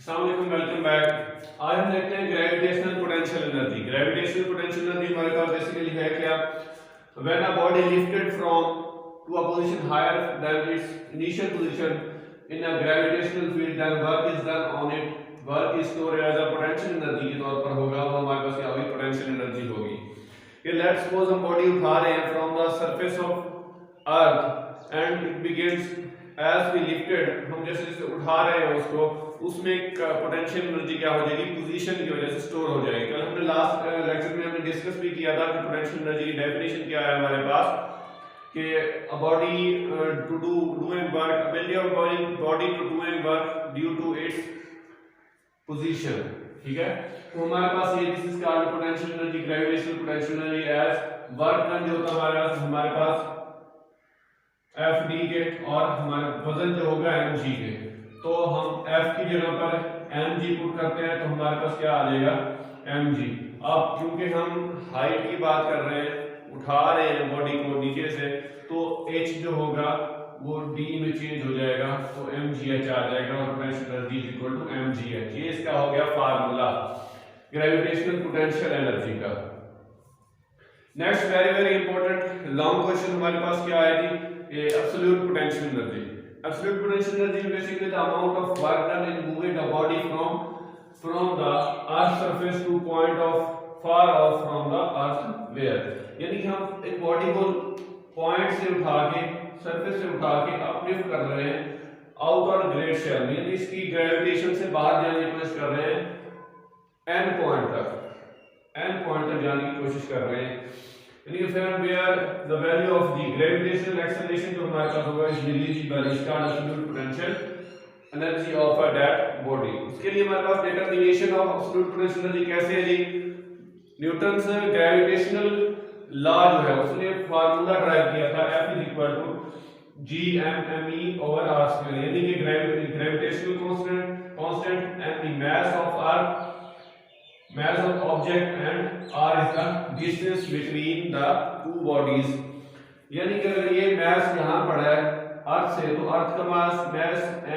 Welcome back. आज हम देखते हैं gravitational potential energy. Gravitational potential energy हमारे पास बेसिकली है क्या? When a body lifted from to a position higher than its initial position in a gravitational field, then work is done on it. Work is stored as a potential energy के तौर पर होगा, वो हमारे पास क्या होगी? पोटेंशियल एनर्जी होगी। ये लेट्स सपोज हम बॉडी उठा रहे हैं from the surface of earth and it begins as we lifted. हम जैसे जैसे उठा रहे हैं उसको, उसमें एक पोटेंशियल एनर्जी क्या हो जाएगी? पोजीशन की वजह से स्टोर हो जाएगी। कल हमने लास्ट लेक्चर में हमने डिस्कस भी किया था कि पोटेंशियल एनर्जी की डेफिनेशन क्या है हमारे पास, कि a body to doing work, ability of body to doing work due to its position. ठीक है, तो हमारे पास ये this is called potential energy, gravitational potential energy as work done जो होता है हमारे पास एफ डी के और हमारा वजन जो होगा एम जी के। तो हम एफ की जगह पर एम जी पुट करते हैं तो हमारे पास क्या आ जाएगा? M G. अब क्योंकि हम हाइट की बात कर रहे हैं, उठा रहे हैं बॉडी को नीचे से, तो एच जो होगा वो डी में चेंज हो जाएगा, तो एम जी एच आ जाएगा और potential energy is equal to M G H. ये इसका हो गया फार्मूला ग्रेविटेशनल पोटेंशियल एनर्जी का। Next very very important long question हमारे पास क्या आएगी? ये absolute potential energy. Absolute potential energy basically the amount of work done in moving the body from the earth surface to point of far of from the earth where. यानी कि हम एक body को पॉइंट से उठा के, surface से उठा के अपलिफ्ट कर रहे हैं आउटर ग्रेड शेल, यानी इसकी ग्रेविटेशन से बाहर जाने की कोशिश कर रहे हैं एन पॉइंट तक जाने की कोशिश कर रहे हैं। यानी कि from where the value of the gravitational acceleration जो हमारे पास होगा इज negligible, इसका absolute potential energy of a that body. उसके लिए हमारे पास determination of absolute potential energy कैसे है जी? न्यूटन्स ग्रेविटेशनल लॉ जो है उसने फार्मूला ड्राइव किया था, F is equal to G M M E over R square. यानी कि gravitational constant M the mass of earth, mass of object and r is the distance between the two bodies। यानी कि अगर ये mass यहाँ पड़ा है अर्थ से, तो अर्थ का mass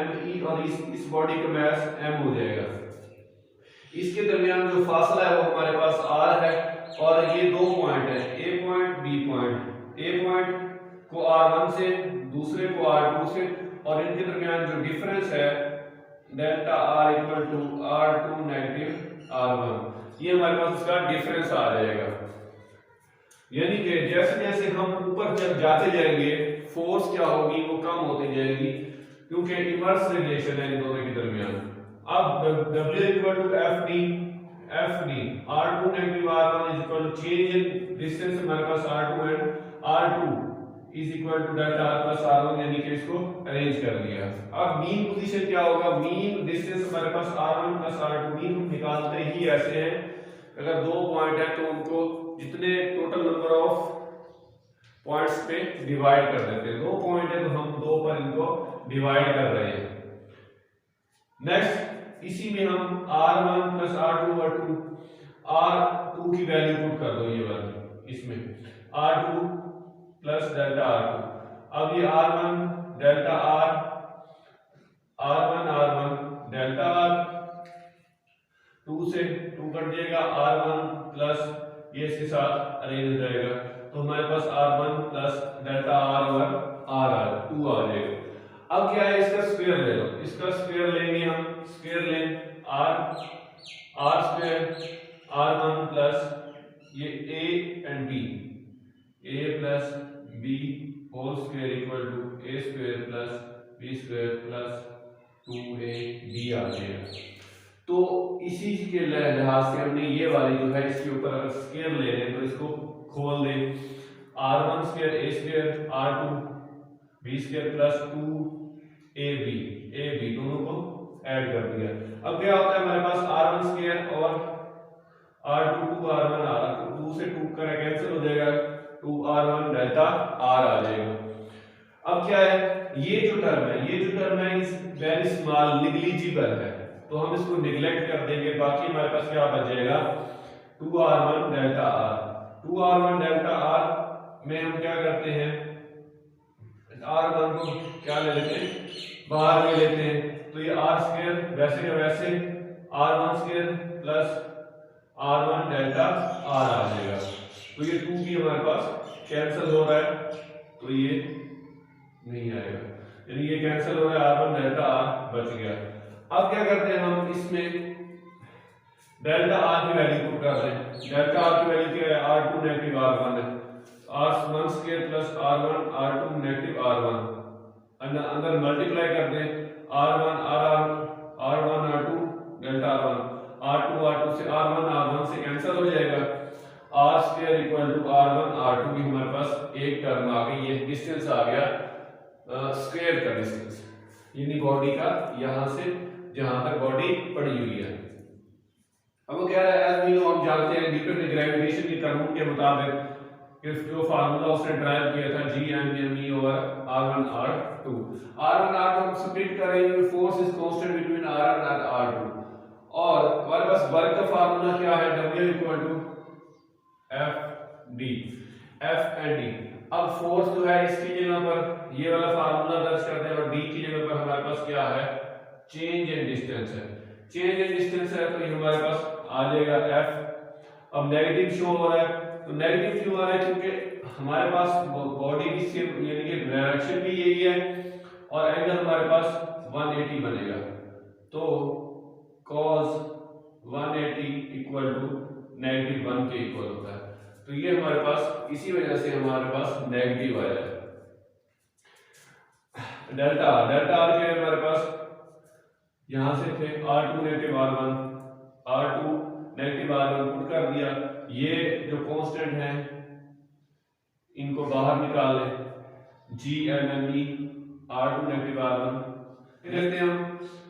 m e और इस बॉडी का mass m हो जाएगा। इसके दरमियान जो फासला है वो हमारे पास r है, और ये दो पॉइंट है, a point b point. a point को r1 से, दूसरे को r2 से, और इनके दरमियान जो डिफरेंस है delta r equal to r2 negative r1, ये हमारे पास इसका डिफरेंस आ जाएगा। यानी कि जैसे जैसे हम ऊपर जाते जाएंगे फोर्स क्या होगी? वो कम होती जाएगी, क्योंकि इनवर्स रिलेशन है इन दोनों के दरमियान। अब W equal to F D r2 negative r1 is equal to change in distance, हमारे पास r2 and r2 is equal to delta r plus r1, यानी कि इसको अरेंज कर लिया। अब मीन पोजीशन क्या होगा? मीन डिस्टेंस हमारे पास r1 प्लस r2, मीन हम निकालते ही ऐसे हैं, अगर दो पॉइंट है तो उनको जितने टोटल नंबर ऑफ पॉइंट्स पे डिवाइड कर देते हैं। दो पॉइंट है तो हम दो पर इनको डिवाइड कर रहे हैं। नेक्स्ट इसी में हम r1 plus r2 over 2, r2 की वैल्यू पुट कर दो, ये वाली इसमें r2 प्लस डेल्टा r2। अब ये r1 delta r1 delta r, 2 से 2 कट जाएगा, r1 प्लस ये इसके साथ अरेंज हो जाएगा, तो हमारे पास r1 plus delta r over r 2 आ जाएगा। अब क्या है? इसका स्क्वायर ले लो, इसका स्क्वायर लेंगे हम, स्क्वायर लें r स्क्वायर r1 प्लस ये a and b, a plus b whole square equal to a square plus b square plus 2ab आ जाएगा। तो इसी के लिहाज से हमने ये वाली जो है इसके ऊपर अगर स्क्वायर ले लें तो इसको खोल दें, r1 square a square r2 b square plus 2ab दोनों को ऐड कर दिया। अब क्या होता है? हमारे पास r1 स्क्वायर और r2 2r1 r, 2 से 2 का कैंसिल हो जाएगा, 2r1 डेल्टा r आ जाएगा। अब क्या है? ये जो टर्म है इस वेरी स्मॉल, निग्लिजिबल है, तो हम इसको निगलेक्ट कर देंगे। बाकी हमारे पास क्या बच जाएगा? 2r1 delta r। 2r1 delta r में हम क्या करते हैं? r1 को क्या ले लेते हैं? बाहर ले लेते हैं, तो ये आर स्क्वायर वैसे का वैसे r1 square plus r1 delta r आ जाएगा। तो ये 2 भी हमारे पास कैंसिल हो रहा है, तो ये नहीं आएगा, यानी ये कैंसिल हो रहा है, r1 डेल्टा r बच गया। अब क्या करते हैं हम इसमें डेल्टा r की वैल्यू पुट कर दें। डेल्टा r की वैल्यू क्या है, r2 नेगेटिव r1 है, r1 square plus r1 r2 negative r1 अंदर मल्टीप्लाई कर दें, r1 r1 r2 delta r1 r2 r2 से r1 से कैंसिल हो जाएगा, r square equal to r1 r2 की हमारे पास एक टर्म आ गई, ये डिस्टेंस आ गया स्क्वायर का डिस्टेंस, यानी बॉडी का यहां से जहां तक बॉडी पड़ी हुई है। अब वो कह रहा है एज वी नो, हम जानते हैं न्यूटन ने ग्रेविटेशन के कानून के मुताबिक कि जो फार्मूला उसने ड्राइव किया था G(m)(e) ओवर r1 r2 हम स्प्लिट करेंगे, force is constant between r1 and r2, और हमारे पास वर्क का फार्मूला क्या है, W equal to F and D। अब फोर्स जो है इसकी जगह पर ये वाला फार्मूला दर्ज करते हैं, और D की जगह पर हमारे पास क्या है, चेंज इन डिस्टेंस है। चेंज इन डिस्टेंस है तो ये हमारे पास आ जाएगा F। अब नेगेटिव शो हो रहा है, तो नेगेटिव क्यों आ रहा है, क्योंकि हमारे पास बॉडी की सिर्फ यानी कि डायरेक्शन भी यही है और एंगल हमारे पास 180 बनेगा, तो cos 180 इक्वल टू -1 के इक्वल होता है। तो ये हमारे पास इसी वजह से हमारे पास नेगेटिव आया है। डेल्टा आर क्या है हमारे पास, यहां से थे r2 नेगेटिव r1 पुट कर दिया, ये जो कांस्टेंट है इनको बाहर निकाल लें, G(m)(e) r2 नेगेटिव r1 कहते हैं हम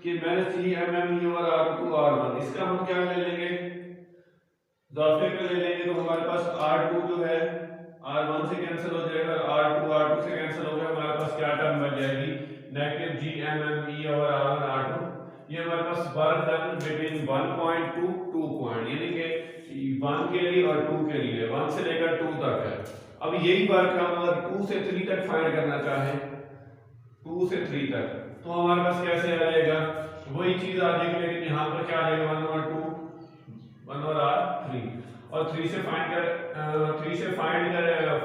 कि -G(m)(e) और r2 r1, इसका हम क्या ले लेंगे, इजाफे पे ले लेंगे, तो हमारे पास r2 जो है r1 से कैंसिल हो जाएगा, r2 से कैंसिल हो गया, हमारे पास क्या टर्म बच जाएगी, नेगेटिव G(m)(e) और r1 r2। ये हमारे पास work done between 1 point to 2 point, यानी कि 1 के लिए और 2 के लिए, 1 से लेकर 2 तक है। अब यही वर्क हम अगर 2 से 3 तक फाइंड करना चाहें, 2 से 3 तक, तो हमारे पास कैसे आ जाएगा, वही चीज आ जाएगी, लेकिन यहाँ पर क्या आ जाएगा 1 और 2 1 और r3, और 3 से फाइंड कर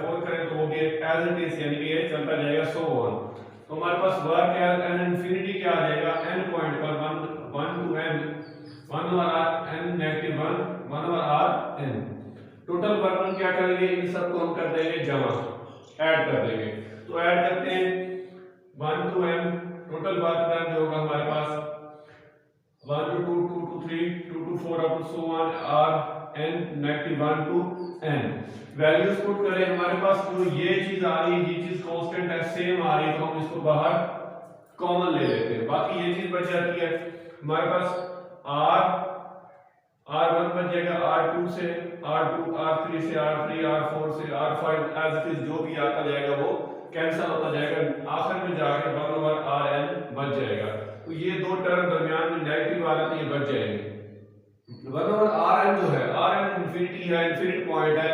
4 करें तो वो भी एज इट इज, यानी कि ये चलता जाएगा सो ऑन। तो हमारे पास वर्क एन इंफिनिटी क्या आ जाएगा, n पॉइंट पर 1 to n 1 over r n negative 1 over r n। Total work क्या करेंगे, इन सबको हम कर देंगे जमा, ऐड कर देंगे, तो ऐड करते हैं 1 to n, total work done जो होगा हमारे पास 1 to 2 2 to 3 2 to 4 up to so on r n negative 1 to n। Values put करें, हमारे पास जो ये चीज आ रही है, ये चीज कांस्टेंट है, सेम आ रही है, तो हम इसको बाहर कॉमन ले लेते हैं, बाकी ये चीज बच जाती है। हमारे पास r1 बच जाएगा, r2 से r2 r3 से r3 r4 से r5 एज इट इज, जो भी आता जाएगा वो कैंसिल होता जाएगा, आखिर में जाके 1 ओवर rn बच जाएगा। तो ये दो टर्म दरमियान में नेगेटिव आ रहे थे, ये बच जाएंगे। 1 ओवर rn जो है, rn इंफिनिटी है, इंफिनिट पॉइंट है,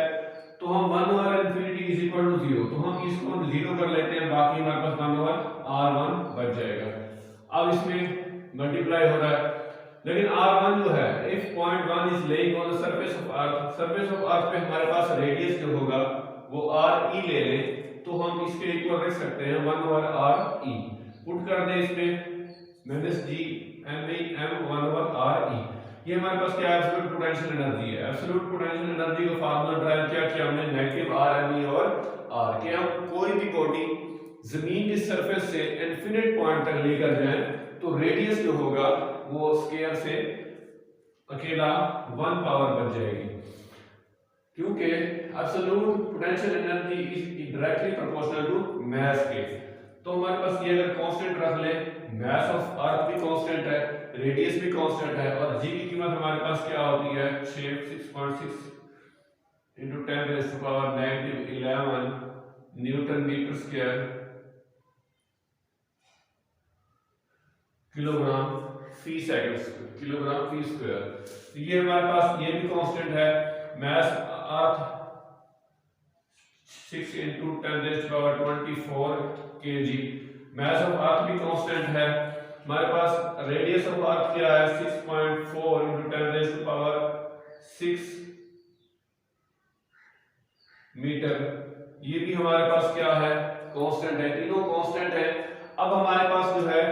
तो हम 1 over infinity is equal to 0, तो हम इसको 0 कर लेते हैं, बाकी हमारे पास 1 ओवर r1 बच जाएगा। अब इसमें मल्टीप्लाई हो रहा है, लेकिन r1 जो है, if point 1 is laying on the surface of earth, surface of अर्थ पे हमारे पास रेडियस जो होगा वो re ले लें, तो हम इसके इक्वल रख सकते हैं 1 ओवर re, पुट कर दें इसमें -G(m)(m) 1 ओवर re। ये हमारे पास क्या एब्सोल्यूट पोटेंशियल एनर्जी है। एब्सोल्यूट पोटेंशियल एनर्जी का फार्मूला ड्राइव किया हमने नेगेटिव rme और r, कि हम कोई भी बॉडी जमीन की सरफेस से इनफिनिट पॉइंट तक लेकर जाएं, तो रेडियस जो होगा वो स्क्वायर से अकेला 1 पावर बन जाएगी, क्योंकि absolute potential energy is directly proportional to mass के। तो हमारे पास ये अगर कांस्टेंट रख ले, मास ऑफ अर्थ भी कांस्टेंट है, रेडियस भी कांस्टेंट है, और जी की कीमत हमारे पास क्या होती है 6.6 into 10⁻⁻11 newton metre square kilogram फी सेकंड, किलोग्राम फी स्क्वायर। ये हमारे पास ये भी कांस्टेंट है, mass earth 6 into 10⁻24 kg, mass of earth भी कांस्टेंट है, हमारे पास रेडियस ऑफ अर्थ क्या है 6.4 × 10⁻⁶ मीटर। ये भी हमारे पास क्या है कांस्टेंट है, तीनों कांस्टेंट है। अब हमारे पास जो है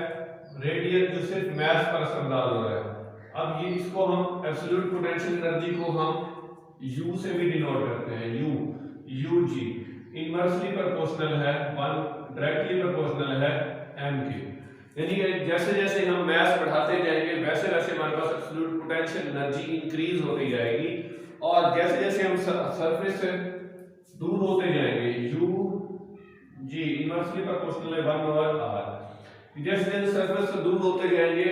रेडियस जो सिर्फ मास पर असरअंदाज हो रहा है, अब ये इसको हम एब्सोल्यूट पोटेंशियल एनर्जी को हम U से भी डिनोट करते हैं, UG इनवर्सली प्रोपोर्शनल है 1 डायरेक्टली प्रोपोर्शनल है m के। यानी कि जैसे जैसे हम मास बढ़ाते जाएंगे वैसे वैसे हमारे पास एब्सोल्यूट पोटेंशियल एनर्जी इंक्रीज होती जाएगी, और जैसे जैसे हम सरफेस से दूर होते जाएंगे UG इनवर्सली प्रोपोर्शनल है 1/r। जैसे जैसे सरफेस से दूर होते जाएंगे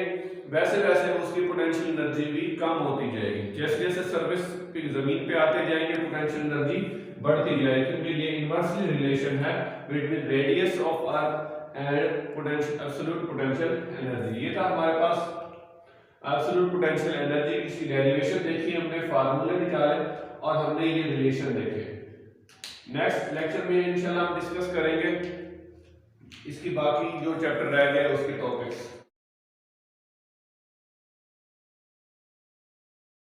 वैसे वैसे उसकी पोटेंशियल एनर्जी भी कम होती जाएगी। जैसे जैसे सरफेस पे जमीन पे आते जाएंगे पोटेंशियल एनर्जी बढ़ती जाएगी, क्योंकि ये इनवर्सली रिलेशन है between radius of earth and potential absolute potential energy. ये था हमारे पास एब्सोल्यूट पोटेंशियल एनर्जी की डेरिवेशन देखी, हमने फार्मूले निकाले और हमने ये रिलेशन देखे। नेक्स्ट लेक्चर में इंशाल्लाह हम डिस्कस करेंगे इसकी बाकी जो चैप्टर रह गए उसके टॉपिक्स।